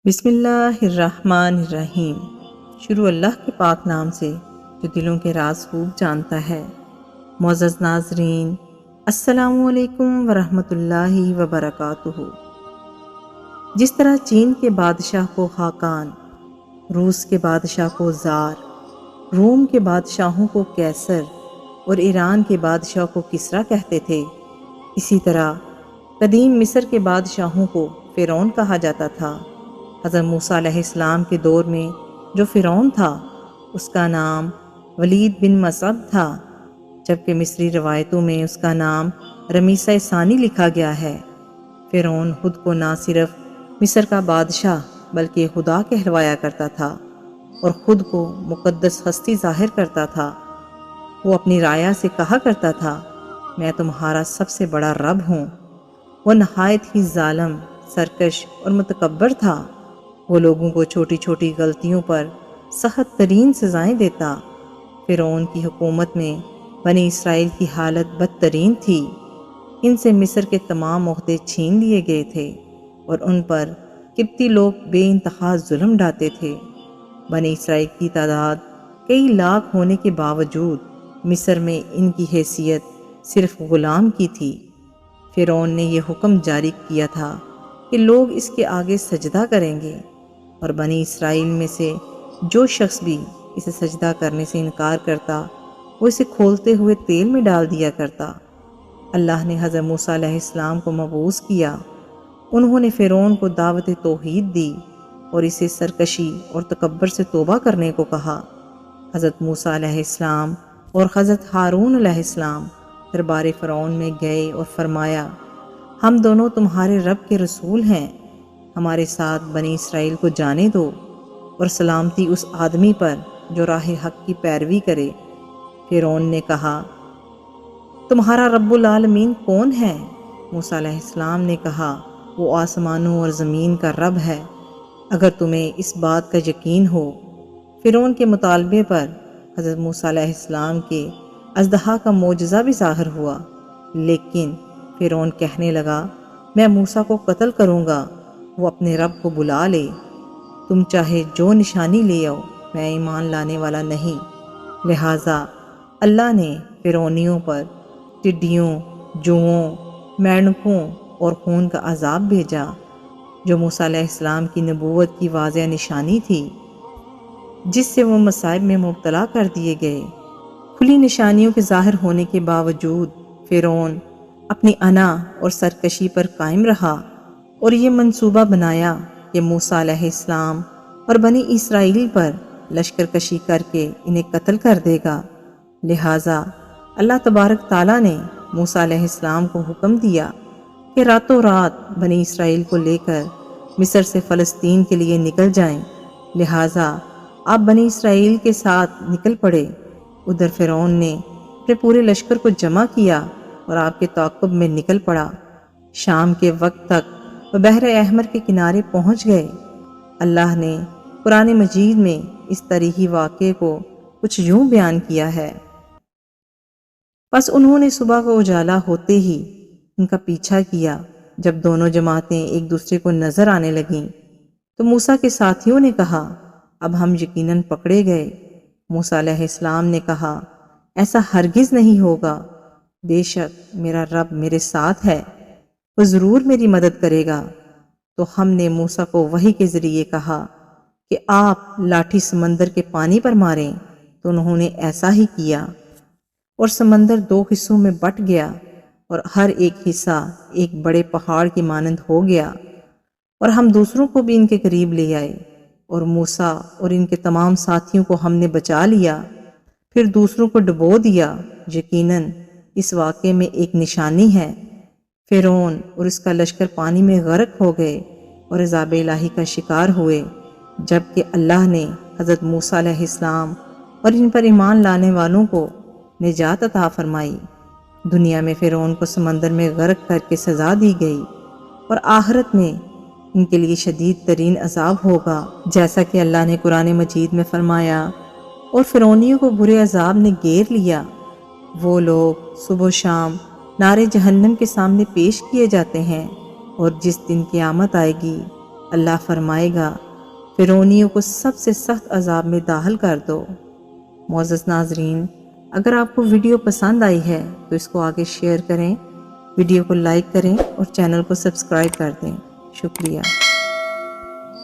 بسم اللہ الرحمن الرحیم۔ شروع اللہ کے پاک نام سے جو دلوں کے راز خوب جانتا ہے۔ معزز ناظرین، السلام علیکم ورحمۃ اللہ وبرکاتہ۔ جس طرح چین کے بادشاہ کو خاقان، روس کے بادشاہ کو زار، روم کے بادشاہوں کو کیسر اور ایران کے بادشاہ کو کسریٰ کہتے تھے، اسی طرح قدیم مصر کے بادشاہوں کو فرعون کہا جاتا تھا۔ حضرت موسیٰ علیہ السلام کے دور میں جو فرعون تھا اس کا نام ولید بن مسعد تھا، جبکہ مصری روایتوں میں اس کا نام رمیسہ ثانی لکھا گیا ہے۔ فرعون خود کو نہ صرف مصر کا بادشاہ بلکہ خدا کہلوایا کرتا تھا اور خود کو مقدس ہستی ظاہر کرتا تھا۔ وہ اپنی رعایا سے کہا کرتا تھا، میں تمہارا سب سے بڑا رب ہوں۔ وہ نہایت ہی ظالم، سرکش اور متکبر تھا۔ وہ لوگوں کو چھوٹی چھوٹی غلطیوں پر سخت ترین سزائیں دیتا۔ فرعون کی حکومت میں بنی اسرائیل کی حالت بدترین تھی۔ ان سے مصر کے تمام عہدے چھین لیے گئے تھے اور ان پر قبطی لوگ بے انتہا ظلم ڈھاتے تھے۔ بنی اسرائیل کی تعداد کئی لاکھ ہونے کے باوجود مصر میں ان کی حیثیت صرف غلام کی تھی۔ فرعون نے یہ حکم جاری کیا تھا کہ لوگ اس کے آگے سجدہ کریں گے، اور بنی اسرائیل میں سے جو شخص بھی اسے سجدہ کرنے سے انکار کرتا وہ اسے کھولتے ہوئے تیل میں ڈال دیا کرتا۔ اللہ نے حضرت موسیٰ علیہ السلام کو مبعوث کیا۔ انہوں نے فرعون کو دعوت توحید دی اور اسے سرکشی اور تکبر سے توبہ کرنے کو کہا۔ حضرت موسیٰ علیہ السلام اور حضرت ہارون علیہ السلام دربار فرعون میں گئے اور فرمایا، ہم دونوں تمہارے رب کے رسول ہیں، ہمارے ساتھ بنی اسرائیل کو جانے دو، اور سلامتی اس آدمی پر جو راہ حق کی پیروی کرے۔ فرعون نے کہا، تمہارا رب العالمین کون ہے؟ موسیٰ علیہ السلام نے کہا، وہ آسمانوں اور زمین کا رب ہے، اگر تمہیں اس بات کا یقین ہو۔ فرعون کے مطالبے پر حضرت موسیٰ علیہ السلام کے اژدہا کا معجزہ بھی ظاہر ہوا، لیکن فرعون کہنے لگا، میں موسیٰ کو قتل کروں گا، وہ اپنے رب کو بلا لے، تم چاہے جو نشانی لے آؤ، میں ایمان لانے والا نہیں۔ لہٰذا اللہ نے فرعونیوں پر ٹڈیوں، جوؤں، مینڈکوں اور خون کا عذاب بھیجا، جو موسیٰ علیہ السلام کی نبوت کی واضح نشانی تھی، جس سے وہ مصائب میں مبتلا کر دیے گئے۔ کھلی نشانیوں کے ظاہر ہونے کے باوجود فرعون اپنی انا اور سرکشی پر قائم رہا اور یہ منصوبہ بنایا کہ موسیٰ علیہ السلام اور بنی اسرائیل پر لشکر کشی کر کے انہیں قتل کر دے گا۔ لہٰذا اللہ تبارک تعالیٰ نے موسیٰ علیہ السلام کو حکم دیا کہ راتوں رات بنی اسرائیل کو لے کر مصر سے فلسطین کے لیے نکل جائیں۔ لہٰذا آپ بنی اسرائیل کے ساتھ نکل پڑے۔ ادھر فرعون نے اپنے پورے لشکر کو جمع کیا اور آپ کے تعاقب میں نکل پڑا۔ شام کے وقت تک وہ بحر احمر کے کنارے پہنچ گئے۔ اللہ نے قرآن مجید میں اس تاریخی واقعے کو کچھ یوں بیان کیا ہے، پس انہوں نے صبح کو اجالا ہوتے ہی ان کا پیچھا کیا۔ جب دونوں جماعتیں ایک دوسرے کو نظر آنے لگیں تو موسیٰ کے ساتھیوں نے کہا، اب ہم یقیناً پکڑے گئے۔ موسیٰ علیہ السلام نے کہا، ایسا ہرگز نہیں ہوگا، بے شک میرا رب میرے ساتھ ہے، وہ ضرور میری مدد کرے گا۔ تو ہم نے موسیٰ کو وحی کے ذریعے کہا کہ آپ لاٹھی سمندر کے پانی پر ماریں، تو انہوں نے ایسا ہی کیا، اور سمندر دو حصوں میں بٹ گیا اور ہر ایک حصہ ایک بڑے پہاڑ کی مانند ہو گیا، اور ہم دوسروں کو بھی ان کے قریب لے آئے، اور موسیٰ اور ان کے تمام ساتھیوں کو ہم نے بچا لیا، پھر دوسروں کو ڈبو دیا۔ یقیناً اس واقعے میں ایک نشانی ہے۔ فرعون اور اس کا لشکر پانی میں غرق ہو گئے اور عذاب الہی کا شکار ہوئے، جبکہ اللہ نے حضرت موسیٰ علیہ السلام اور ان پر ایمان لانے والوں کو نجات عطا فرمائی۔ دنیا میں فرعون کو سمندر میں غرق کر کے سزا دی گئی، اور آخرت میں ان کے لیے شدید ترین عذاب ہوگا، جیسا کہ اللہ نے قرآن مجید میں فرمایا، اور فرعونیوں کو برے عذاب نے گھیر لیا۔ وہ لوگ صبح و شام نارے جہنم کے سامنے پیش کیے جاتے ہیں، اور جس دن قیامت آئے گی اللہ فرمائے گا فرعونیوں کو سب سے سخت عذاب میں داخل کر دو۔ معزز ناظرین، اگر آپ کو ویڈیو پسند آئی ہے تو اس کو آگے شیئر کریں، ویڈیو کو لائک کریں اور چینل کو سبسکرائب کر دیں۔ شکریہ۔